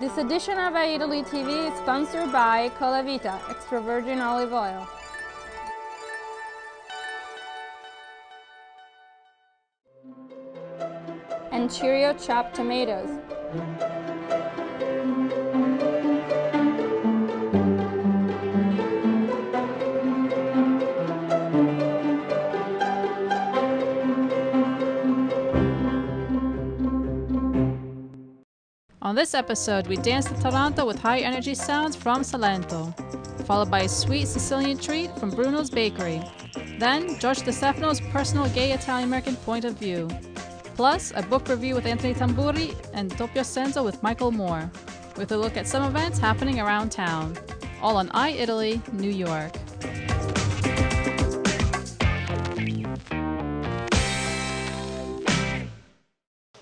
This edition of Eataly TV is sponsored by Colavita, extra virgin olive oil. And Cheerio chopped tomatoes. On this episode, we danced the Taranta with high-energy sounds from Salento, followed by a sweet Sicilian treat from Bruno's Bakery. Then, George De Stefano's personal gay Italian-American point of view. Plus, a book review with Anthony Tamburri and Doppio Senso with Michael Moore, with a look at some events happening around town. All on Eataly, New York.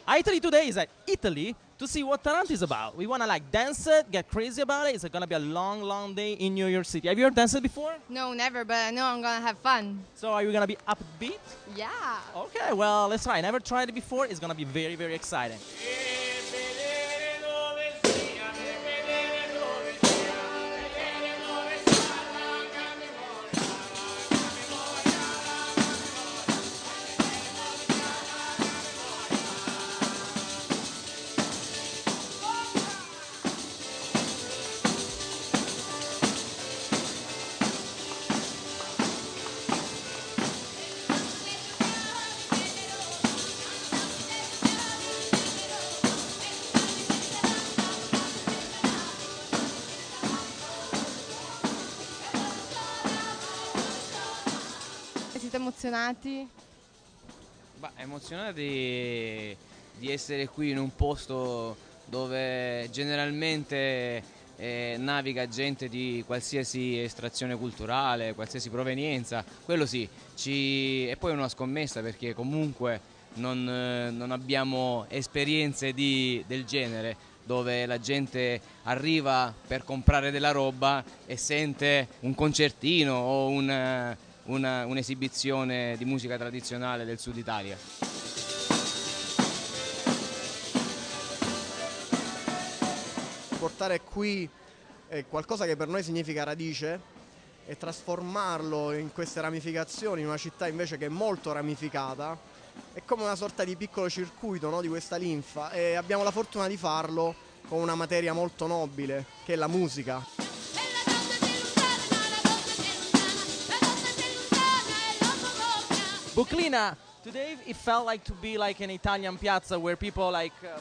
Eataly today is at Italy to see what Taranta is about. We want to dance it, get crazy about it. It's going to be a long, long day in New York City. Have you ever danced it before? No, never, but I know I'm going to have fun. So are you going to be upbeat? Yeah. Okay, well, let's try. I never tried it before. It's going to be very, very exciting. Siete emozionati? Emozionati di essere qui in un posto dove generalmente naviga gente di qualsiasi estrazione culturale, qualsiasi provenienza, quello sì, e poi è una scommessa perché comunque non abbiamo esperienze del genere, dove la gente arriva per comprare della roba e sente un concertino o un'esibizione di musica tradizionale del sud Italia. Portare qui qualcosa che per noi significa radice e trasformarlo in queste ramificazioni in una città invece che è molto ramificata è come una sorta di piccolo circuito, no, di questa linfa, e abbiamo la fortuna di farlo con una materia molto nobile che è la musica. Buclina, today it felt like to be like an Italian piazza where people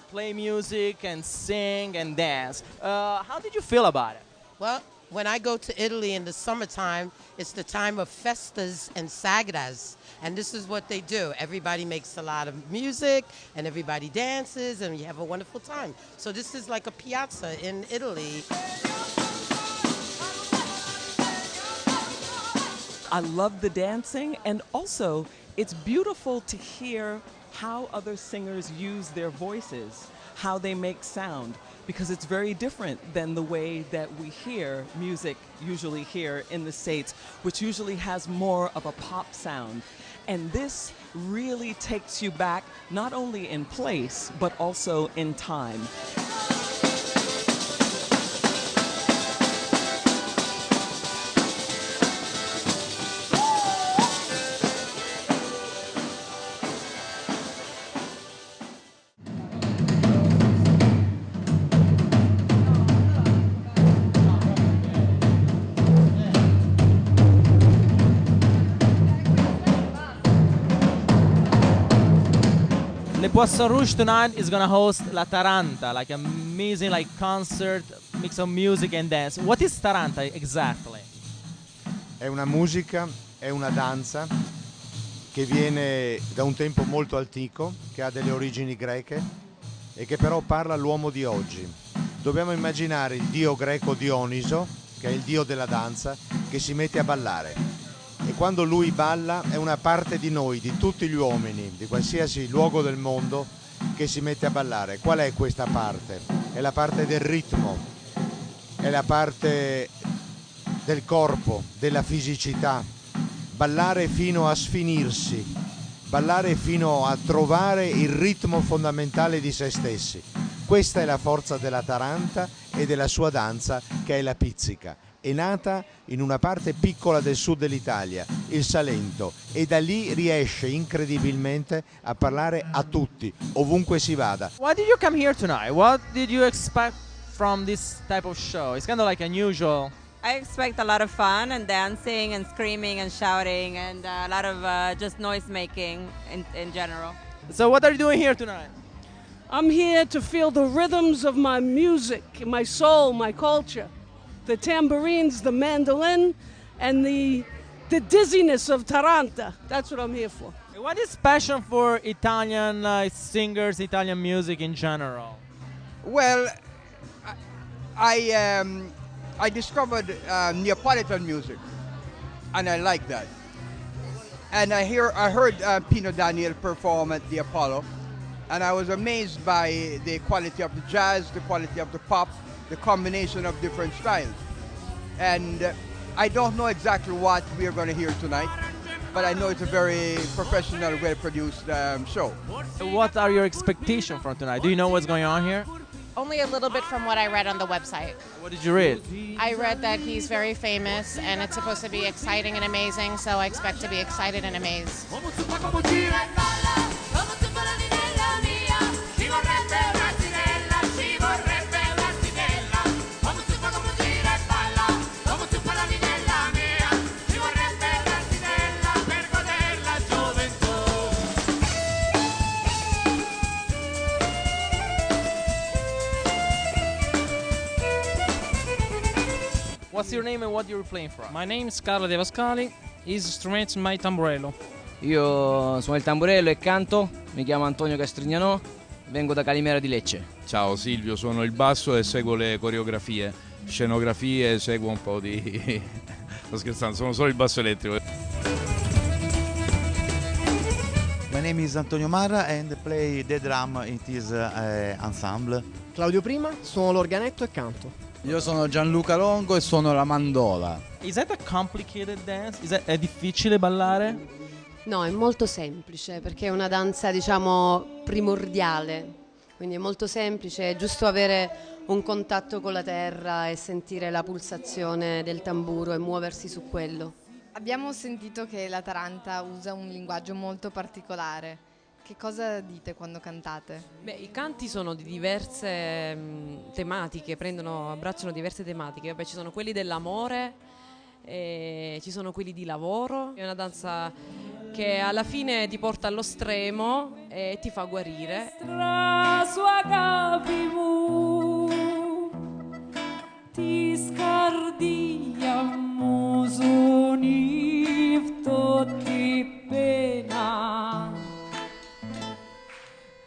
play music and sing and dance. How did you feel about it? Well, when I go to Italy in the summertime, it's the time of festas and sagras, and this is what they do. Everybody makes a lot of music, and everybody dances, and you have a wonderful time. So this is like a piazza in Italy. I love the dancing, and also it's beautiful to hear how other singers use their voices, how they make sound, because it's very different than the way that we hear music usually here in the States, which usually has more of a pop sound. And this really takes you back not only in place, but also in time. The Poisson Rouge tonight is gonna host La Taranta, like an amazing concert, mix of music and dance. What is Taranta exactly? È una musica, è una danza che viene da un tempo molto antico, che ha delle origini greche e che però parla all'uomo di oggi. Dobbiamo immaginare il dio greco Dioniso, che è il dio della danza, che si mette a ballare. E quando lui balla è una parte di noi, di tutti gli uomini, di qualsiasi luogo del mondo, che si mette a ballare. Qual è questa parte? È la parte del ritmo, è la parte del corpo, della fisicità. Ballare fino a sfinirsi, ballare fino a trovare il ritmo fondamentale di se stessi. Questa è la forza della Taranta e della sua danza, che è la pizzica. È nata in una parte piccola del sud dell'Italia, il Salento, e da lì riesce incredibilmente a parlare a tutti, ovunque si vada. Why did you come here tonight? What did you expect from this type of show? It's kind of like unusual. I expect a lot of fun and dancing and screaming and shouting and a lot of just noise making in general. So what are you doing here tonight? I'm here to feel the rhythms of my music, my soul, my culture. The tambourines, the mandolin, and the dizziness of Taranta. That's what I'm here for. What is passion for Italian singers, Italian music in general? Well, I discovered Neapolitan music, and I like that. And I heard Pino Daniel perform at the Apollo, and I was amazed by the quality of the jazz, the quality of the pop, the combination of different styles. And I don't know exactly what we are going to hear tonight, but I know it's a very professional, well-produced show. What are your expectations for tonight? Do you know what's going on here? Only a little bit from what I read on the website. What did you read? I read that he's very famous and it's supposed to be exciting and amazing, so I expect to be excited and amazed. What's your name and what you're playing from? My name is Carlo De Vascali. Is struments my tamburello. Io suono il tamburello e canto, mi chiamo Antonio Castrignanò, vengo da Calimera di Lecce. Ciao Silvio, suono il basso e seguo le coreografie, scenografie, seguo un po' di... Sto scherzando, sono solo il basso elettrico. My name is Antonio Marra and play the drum in this ensemble. Claudio Prima, suono l'organetto e canto. Io sono Gianluca Longo e suono la mandola. Is that a complicated dance? È difficile ballare? No, è molto semplice perché è una danza, diciamo, primordiale. Quindi è molto semplice, è giusto avere un contatto con la terra e sentire la pulsazione del tamburo e muoversi su quello. Abbiamo sentito che la Taranta usa un linguaggio molto particolare. Che cosa dite quando cantate? Beh, i canti sono di diverse tematiche, abbracciano diverse tematiche. Vabbè, ci sono quelli dell'amore, ci sono quelli di lavoro. È una danza che alla fine ti porta allo stremo e ti fa guarire. Ti scardiamo soniv tutti pena.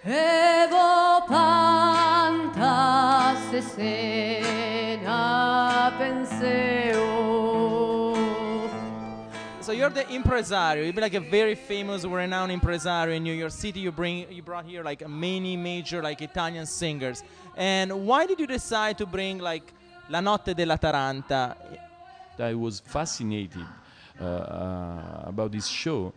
Evo panta se sena penseo. So you're the impresario. You'd be like a very famous, renowned impresario in New York City. You brought here like many major like Italian singers. And why did you decide to bring like La Notte della Taranta? I was fascinated about this show.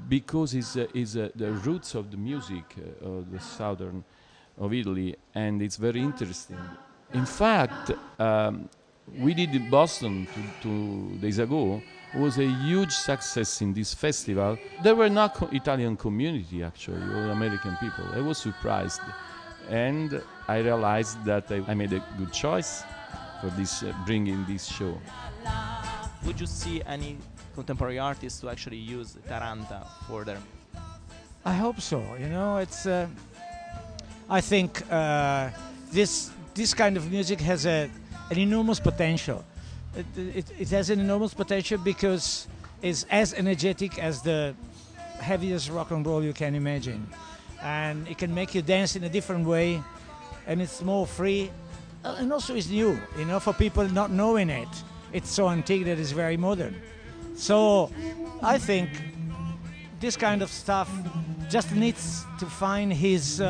Because it's the roots of the music of the southern of Italy, and it's very interesting. In fact, we did in Boston 2 days ago. It was a huge success in this festival. There were no Italian community actually, all American people. I was surprised, and I realized that I made a good choice for this bringing this show. Would you see any contemporary artists to actually use Taranta for their... I hope so. You know, it's. I think this kind of music has an enormous potential. It has an enormous potential because it's as energetic as the heaviest rock and roll you can imagine, and it can make you dance in a different way, and it's more free, and also it's new. You know, for people not knowing it, it's so antique that it's very modern. So I think this kind of stuff just needs to find his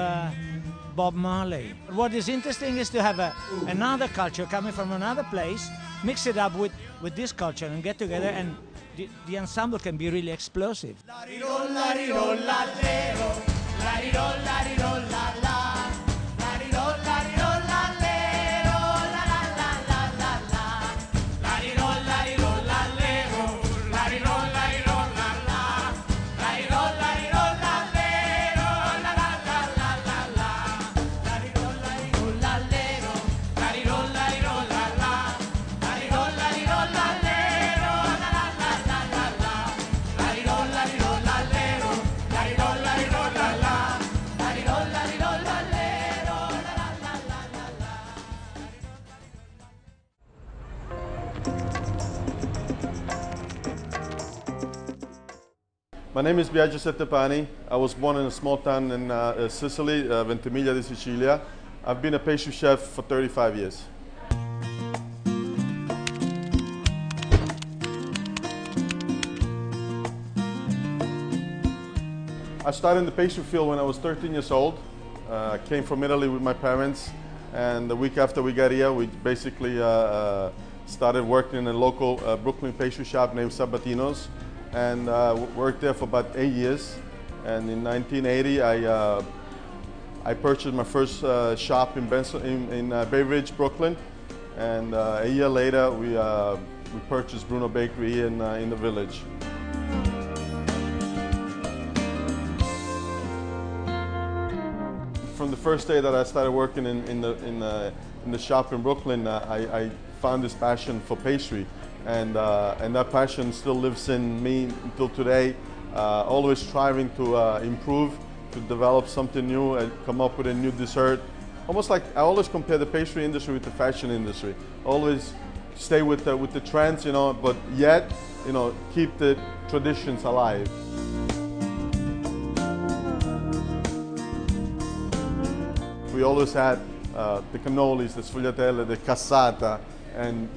Bob Marley. What is interesting is to have another culture coming from another place, mix it up with this culture and get together, and the ensemble can be really explosive. La My name is BIAGIO SETTEPANI. I was born in a small town in Sicily, Ventimiglia di Sicilia. I've been a pastry chef for 35 years. I started in the pastry field when I was 13 years old. I came from Italy with my parents, and the week after we got here, we basically started working in a local Brooklyn pastry shop named Sabatino's, and worked there for about 8 years. And in 1980, I purchased my first shop in Bay Ridge, Brooklyn, and a year later, we purchased Bruno Bakery in the village. From the first day that I started working in the shop in Brooklyn, I found this passion for pastry, and that passion still lives in me until today. Always striving to improve, to develop something new, and come up with a new dessert. Almost like I always compare the pastry industry with the fashion industry. Always stay with the trends, you know, but yet, you know, keep the traditions alive. We always had the cannolis, the sfogliatelle, the cassata, and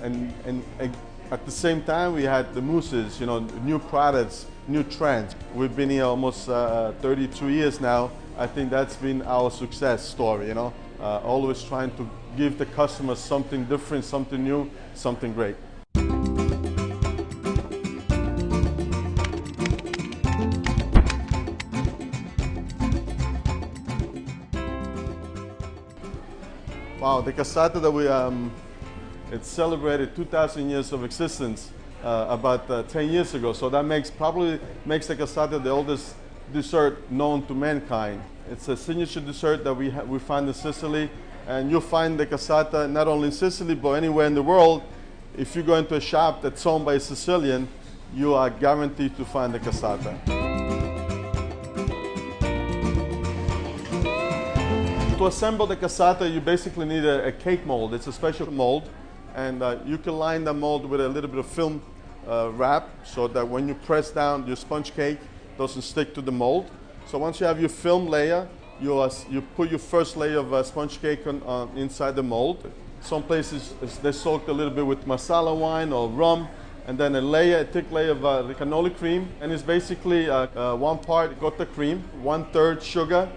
at the same time we had the mousses, you know, new products, new trends. We've been here almost 32 years now. I think that's been our success story, you know. Always trying to give the customers something different, something new, something great. Wow, the cassata that we, it celebrated 2,000 years of existence about 10 years ago. So that probably makes the cassata the oldest dessert known to mankind. It's a signature dessert that we find in Sicily, and you'll find the cassata not only in Sicily, but anywhere in the world. If you go into a shop that's owned by a Sicilian, you are guaranteed to find the cassata. To assemble the cassata, you basically need a cake mold. It's a special mold, and you can line the mold with a little bit of film wrap, so that when you press down, your sponge cake doesn't stick to the mold. So once you have your film layer, you put your first layer of sponge cake inside the mold. Some places they soak a little bit with masala wine or rum, and then a thick layer of the cannoli cream, and it's basically 1 part cotta cream, 1/3 sugar,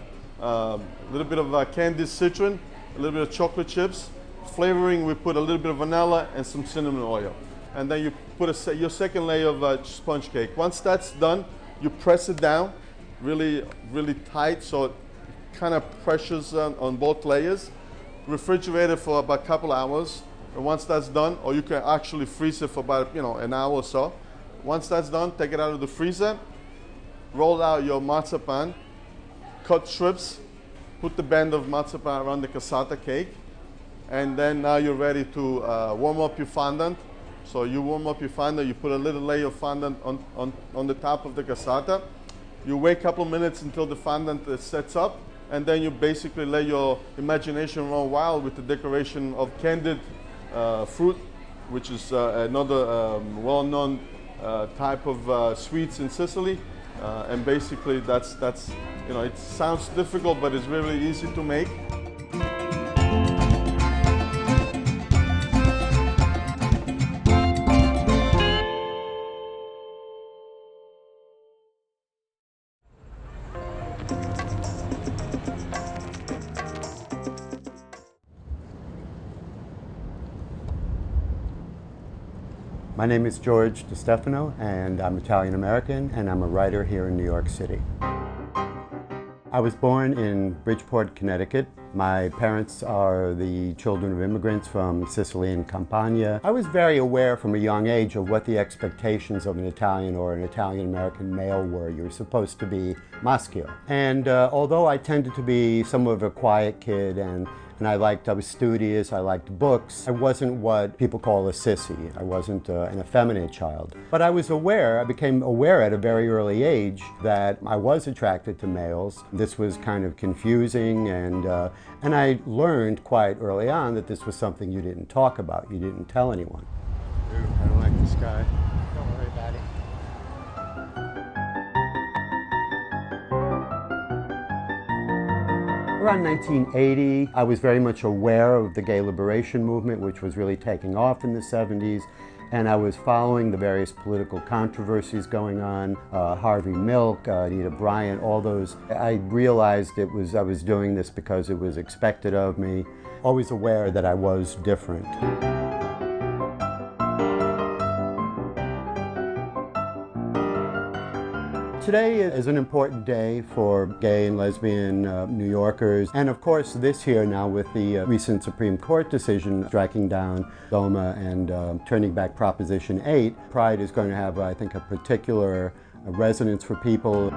a little bit of candied citron, a little bit of chocolate chips. Flavoring, we put a little bit of vanilla and some cinnamon oil. And then you put your second layer of sponge cake. Once that's done, you press it down really, really tight, so it kind of pressures on both layers. Refrigerate it for about a couple hours. And once that's done, or you can actually freeze it for about, you know, an hour or so. Once that's done, take it out of the freezer, roll out your marzipan, cut strips, put the band of marzipan around the cassata cake, and then now you're ready to warm up your fondant. So you warm up your fondant, you put a little layer of fondant on the top of the cassata. You wait a couple of minutes until the fondant sets up, and then you basically let your imagination run wild with the decoration of candied fruit, which is another well-known type of sweets in Sicily. And basically that's, you know, it sounds difficult, but it's really easy to make. My name is George De Stefano, and I'm Italian-American, and I'm a writer here in New York City. I was born in Bridgeport, Connecticut. My parents are the children of immigrants from Sicily and Campania. I was very aware from a young age of what the expectations of an Italian or an Italian-American male were. You're supposed to be maschio. And although I tended to be somewhat of a quiet kid, and I was studious, I liked books, I wasn't what people call a sissy. I wasn't an effeminate child. But I became aware at a very early age that I was attracted to males. This was kind of confusing, and I learned quite early on that this was something you didn't talk about, you didn't tell anyone. this guy. Don't worry about it. Around 1980, I was very much aware of the gay liberation movement, which was really taking off in the 70s, and I was following the various political controversies going on, Harvey Milk, Anita Bryant, all those. I realized I was doing this because it was expected of me, always aware that I was different. Today is an important day for gay and lesbian New Yorkers, and of course this year now with the recent Supreme Court decision striking down DOMA and turning back Proposition 8, Pride is going to have, I think, a particular resonance for people.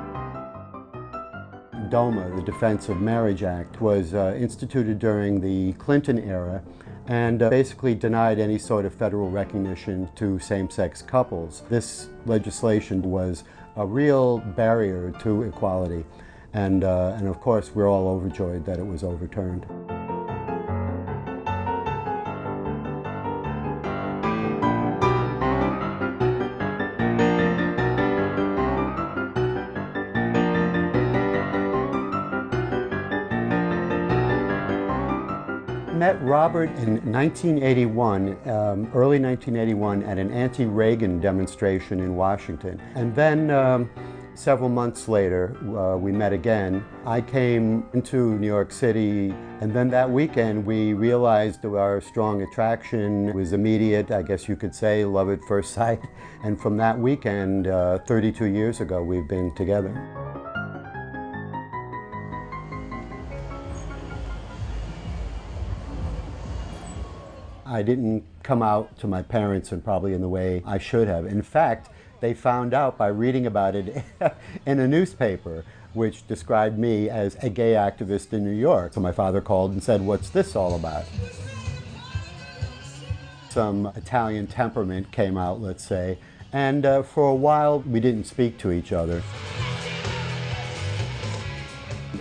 DOMA, the Defense of Marriage Act, was instituted during the Clinton era and basically denied any sort of federal recognition to same-sex couples. This legislation was a real barrier to equality, and of course we're all overjoyed that it was overturned. Met Robert in 1981, early 1981, at an anti-Reagan demonstration in Washington. And then several months later, we met again. I came into New York City, and then that weekend we realized that our strong attraction was immediate, I guess you could say, love at first sight. And from that weekend, 32 years ago, we've been together. I didn't come out to my parents and probably in the way I should have. In fact, they found out by reading about it in a newspaper, which described me as a gay activist in New York. So my father called and said, "What's this all about?" Some Italian temperament came out, let's say, and for a while we didn't speak to each other.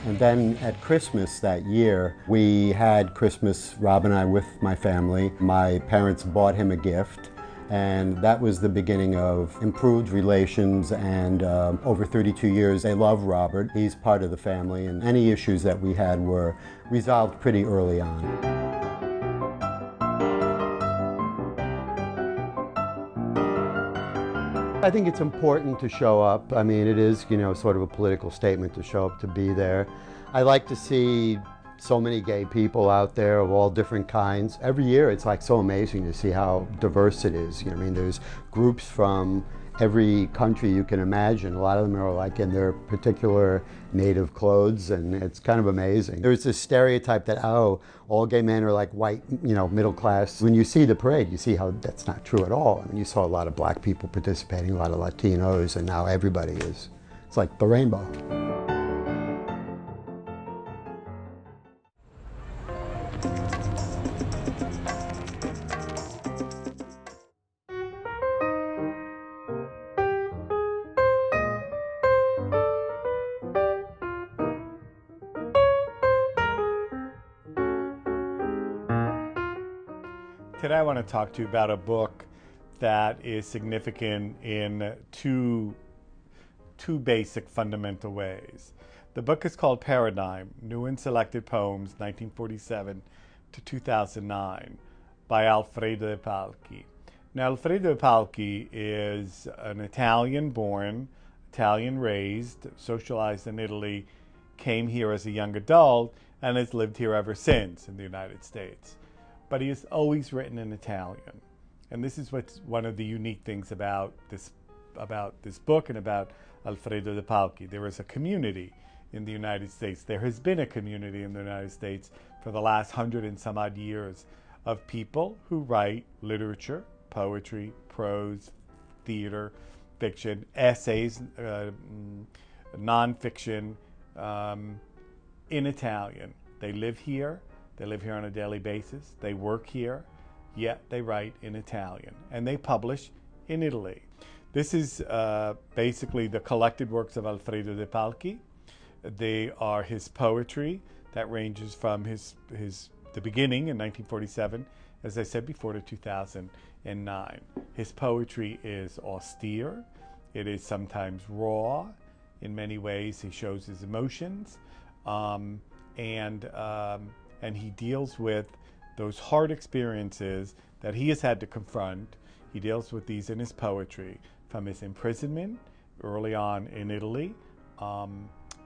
And then at Christmas that year, we had Christmas, Rob and I, with my family. My parents bought him a gift, and that was the beginning of improved relations, and over 32 years, they love Robert. He's part of the family, and any issues that we had were resolved pretty early on. I think it's important to show up. I mean, it is, you know, sort of a political statement to show up, to be there. I like to see so many gay people out there of all different kinds. Every year it's like so amazing to see how diverse it is. You know, I mean, there's groups from every country you can imagine. A lot of them are like in their particular native clothes, and it's kind of amazing. There's this stereotype that, oh, all gay men are like white, you know, middle class. When you see the parade, you see how that's not true at all. I mean, you saw a lot of black people participating, a lot of Latinos, and now everybody is. It's like the rainbow. Today I want to talk to you about a book that is significant in two basic fundamental ways. The book is called Paradigm, New and Selected Poems, 1947 to 2009, by Alfredo De Palchi. Now, Alfredo De Palchi is an Italian-born, Italian-raised, socialized in Italy, came here as a young adult, and has lived here ever since in the United States. But he has always written in Italian. And this is what's one of the unique things about this book and about Alfredo De Palchi. There is a community in the United States. There has been a community in the United States for the last 100 and some odd years of people who write literature, poetry, prose, theater, fiction, essays, nonfiction in Italian. They live here. They live here on a daily basis. They work here, yet they write in Italian. And they publish in Italy. This is basically the collected works of Alfredo De Palchi. They are his poetry that ranges from the beginning in 1947 as I said before, to 2009. His poetry is austere. It is sometimes raw. In many ways, he shows his emotions, and he deals with those hard experiences that he has had to confront. He deals with these in his poetry, from his imprisonment early on in Italy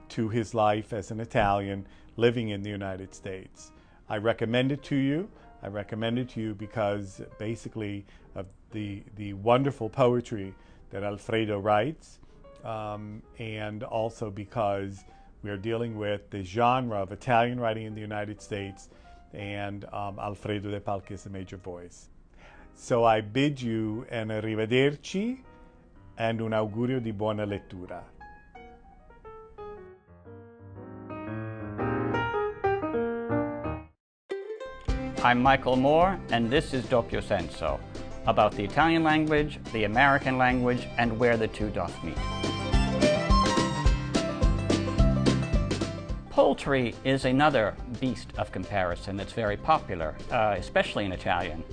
to his life as an Italian living in the United States. I recommend it to you. I recommend it to you because basically of the wonderful poetry that Alfredo writes, and also because we are dealing with the genre of Italian writing in the United States, and Alfredo De Palchi is a major voice. So I bid you an arrivederci and un augurio di buona lettura. I'm Michael Moore, and this is Doppio Senso, about the Italian language, the American language, and where the two doth meet. Poultry is another beast of comparison that's very popular, especially in Italian.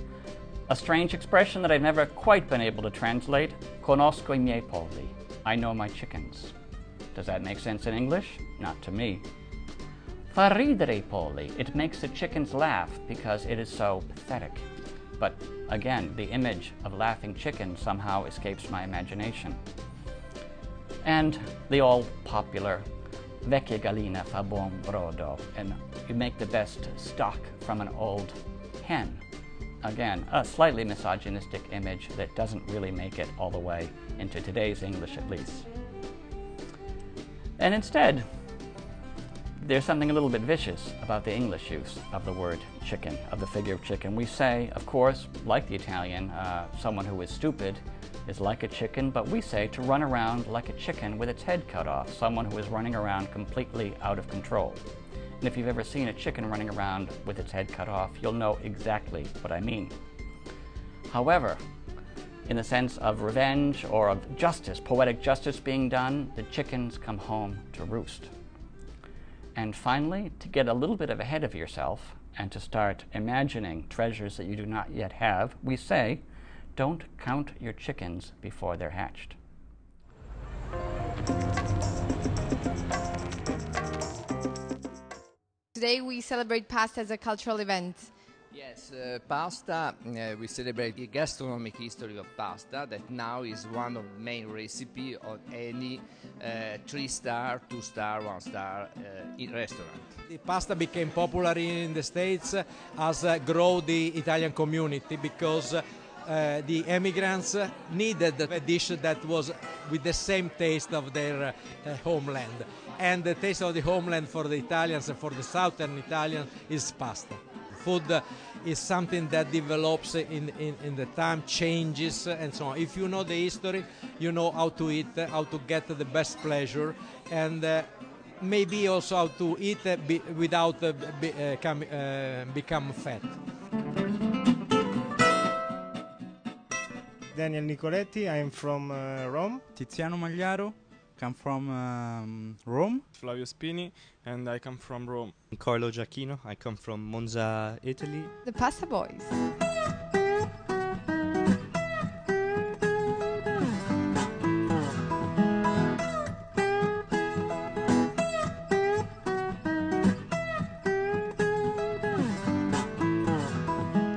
A strange expression that I've never quite been able to translate: conosco I miei polli. I know my chickens. Does that make sense in English? Not to me. Fa ridere I polli. It makes the chickens laugh because it is so pathetic. But again, the image of laughing chickens somehow escapes my imagination. And the all-popular vecchia gallina fa buon brodo, and you make the best stock from an old hen. Again, a slightly misogynistic image that doesn't really make it all the way into today's English, at least. And instead, there's something a little bit vicious about the English use of the word chicken, of the figure of chicken. We say, of course, like the Italian, someone who is stupid is like a chicken, but we say to run around like a chicken with its head cut off, someone who is running around completely out of control. And if you've ever seen a chicken running around with its head cut off, you'll know exactly what I mean. However, in the sense of revenge or of justice, poetic justice being done, the chickens come home to roost. And finally, to get a little bit ahead of yourself and to start imagining treasures that you do not yet have, we say, don't count your chickens before they're hatched. Today we celebrate pasta as a cultural event. Yes, pasta, we celebrate the gastronomic history of pasta that now is one of the main recipes of any 3-star, 2-star, 1-star restaurant. The pasta became popular in the States as grow the Italian community because the immigrants needed a dish that was with the same taste of their homeland. And the taste of the homeland for the Italians and for the southern Italians is pasta. Food is something that develops in the time, changes, and so on. If you know the history, you know how to eat, how to get the best pleasure, and maybe also how to eat without become fat. Daniel Nicoletti, I am from Rome. Tiziano Magliaro, come from Rome. Flavio Spini, and I come from Rome. Carlo Giacchino, I come from Monza, Italy. The Pasta Boys.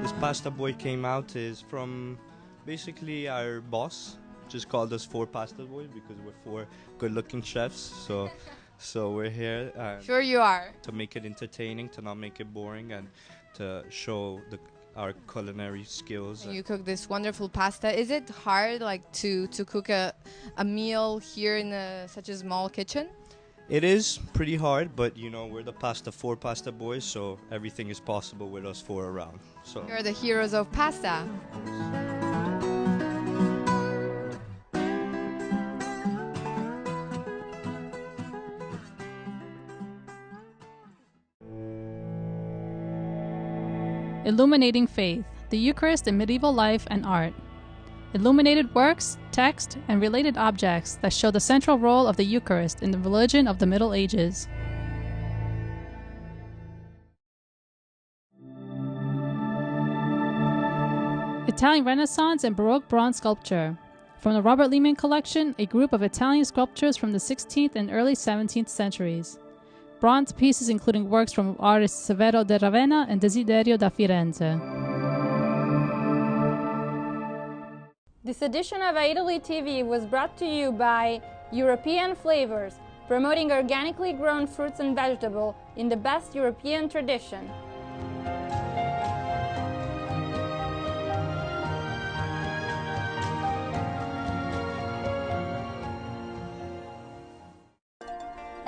This Pasta Boy came out is from basically our boss. Just called us 4 Pasta Boys because we're 4 good-looking chefs. So we're here. Sure you are. To make it entertaining, to not make it boring, and to show our culinary skills. You cook this wonderful pasta. Is it hard, like, to cook a meal here in such a small kitchen? It is pretty hard, but you know we're the 4 Pasta Boys, so everything is possible with us 4 around. So you're the heroes of pasta. Illuminating Faith, the Eucharist in Medieval Life and Art. Illuminated works, text, and related objects that show the central role of the Eucharist in the religion of the Middle Ages. Italian Renaissance and Baroque bronze sculpture. From the Robert Lehman collection, a group of Italian sculptures from the 16th and early 17th centuries. Bronze pieces including works from artists Severo da Ravenna and Desiderio da Firenze. This edition of Eataly TV was brought to you by European Flavors, promoting organically grown fruits and vegetables in the best European tradition.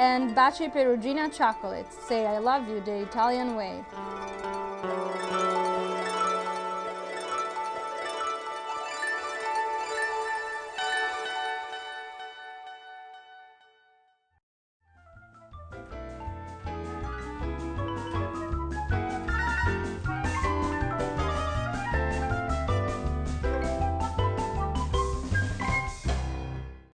And Baci Perugina chocolates. Say I love you the Italian way.